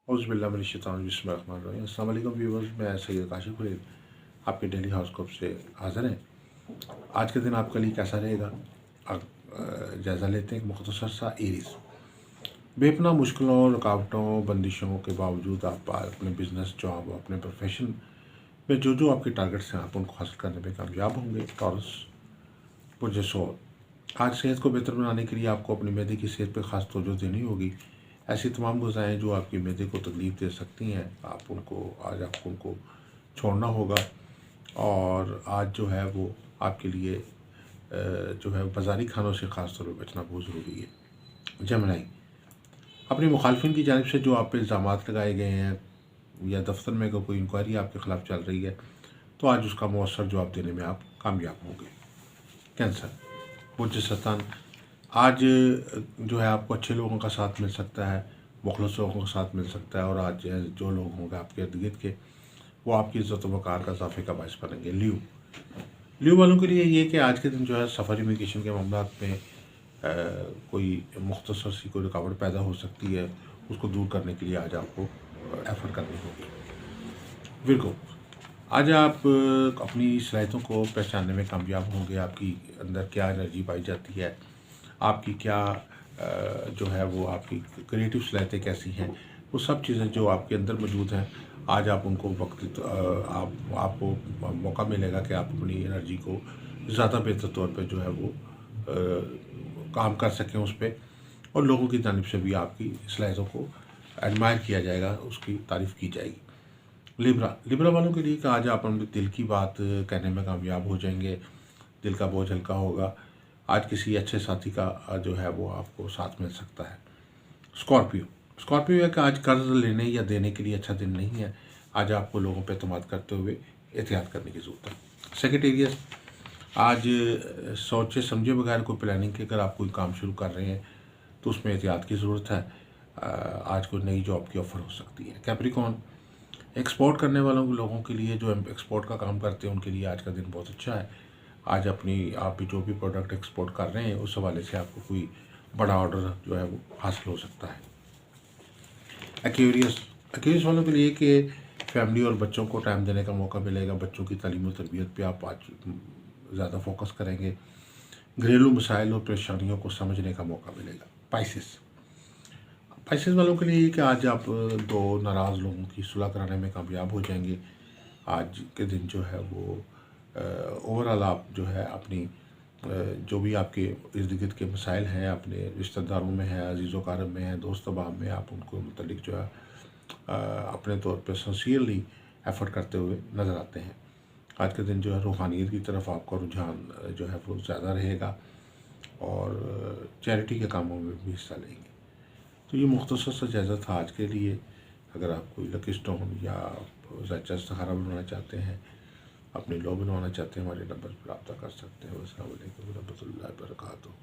बिस्मिल्लाहिर्रहमानिर्रहीम। अस्सलाम वालेकुम व्यूअर्स, मैं सैयद काशिफ फरीद आपके डेली हॉरोस्कोप से हाज़िर हैं। आज के दिन आपके लिए कैसा रहेगा जायज़ा लेते हैं। एक मुख्तसर सा एरीज़, बेपनाह मुश्किलों, रुकावटों, बंदिशों के बावजूद आप अपने बिजनेस, जॉब, अपने प्रोफेशन में जो आपके टारगेट्स हैं आप उनको हासिल करने में कामयाब होंगे। टॉरस पुरजे सोल, आज सेहत को बेहतर बनाने के लिए आपको अपनी मैदे की सेहत पर ख़ास तवज्जो देनी होगी। ऐसी तमाम ग़िज़ाएँ जो आपकी मैदे को तकलीफ़ दे सकती हैं आज आपको उनको छोड़ना होगा। और आज जो है वो आपके लिए जो है बाज़ारी खानों से ख़ास तौर पर बचना बहुत ज़रूरी है। जेमिनी, अपनी मुखालफिन की जानिब से जो आप पे इल्ज़ामात लगाए गए हैं या दफ्तर में अगर कोई इंक्वायरी आपके ख़िलाफ़ चल रही है तो आज उसका मौसर जवाब देने में आप कामयाब होंगे। कैंसर, बुर्ज सरतान, आज जो है आपको अच्छे लोगों का साथ मिल सकता है, मुखलिस लोगों का साथ मिल सकता है और आज जो लोग होंगे आपके इर्द गिर्द के वो आपकी इज़्ज़त व वक़ार का इज़ाफ़े का बाइस बनेंगे। ल्यू वालों के लिए ये कि आज के दिन जो है सफ़र इमिग्रेशन के मामलात में कोई मुख्तसर सी कोई रुकावट पैदा हो सकती है, उसको दूर करने के लिए आज आपको एफ़र्ट करनी होगी। विर्गो, आज आप अपनी सलाहियतों को पहचानने में कामयाब होंगे। आपकी अंदर क्या एनर्जी पाई जाती है, आपकी क्या जो है वो आपकी क्रिएटिव सलाहियतें कैसी हैं, वो सब चीज़ें जो आपके अंदर मौजूद हैं आज आप उनको आपको मौका मिलेगा कि आप अपनी एनर्जी को ज़्यादा बेहतर तौर पे जो है वो काम कर सकें उस पर, और लोगों की जानिब से भी आपकी सलाहियतों को एडमायर किया जाएगा, उसकी तारीफ़ की जाएगी। लिब्रा वालों के लिए कि आज आप अपने दिल की बात कहने में कामयाब हो जाएंगे, दिल का बोझ हल्का होगा। आज किसी अच्छे साथी का जो है वो आपको साथ मिल सकता है। स्कॉर्पियो है कि आज कर्ज लेने या देने के लिए अच्छा दिन नहीं है। आज आपको लोगों पर एतमाद करते हुए एहतियात करने की ज़रूरत है। सेक्रेटेरियस, आज सोचे समझे बगैर कोई प्लानिंग के अगर आप कोई काम शुरू कर रहे हैं तो उसमें एहतियात की ज़रूरत है। आज कोई नई जॉब की ऑफ़र हो सकती है। कैप्रिकॉर्न, एक्सपोर्ट करने वालों लोगों के लिए जो एक्सपोर्ट का काम करते हैं उनके लिए आज का दिन बहुत अच्छा है। आज आप जो भी प्रोडक्ट एक्सपोर्ट कर रहे हैं उस हवाले से आपको कोई बड़ा ऑर्डर जो है वो हासिल हो सकता है। एक्वेरियस वालों के लिए कि फैमिली और बच्चों को टाइम देने का मौका मिलेगा। बच्चों की तालीम और तरबियत पे आप आज ज़्यादा फोकस करेंगे। घरेलू मसाइल और परेशानियों को समझने का मौका मिलेगा। पाइसेस वालों के लिए कि आज आप दो नाराज़ लोगों की सुलह कराने में कामयाब हो जाएंगे। आज के दिन जो है वो ओवरऑल आप जो है अपनी जो भी आपके इर्द गिर्द के मसाइल हैं, अपने रिश्तेदारों में हैं, अजीज़ व क़ारब में हैं, दोस्त अहबाब में, आप उनको मुतल्लिक जो है अपने तौर पर सिंसियरली एफ़र्ट करते हुए नज़र आते हैं। आज के दिन जो है रूहानियत की तरफ आपका रुझान जो है वो ज़्यादा रहेगा और चैरिटी के कामों में भी हिस्सा लेंगे। तो ये मुख्तसर सा जायज़ा था आज के लिए। अगर आप कोई लकी स्टोन या ज़ायचा इस्तिखारा बनवाना चाहते हैं, अपनी लॉ बनवाना चाहते हैं, हमारे नंबर पर रब्ता कर सकते हैं। अस्सलाम वालेकुम व रहमतुल्लाहि व बरकातुहू।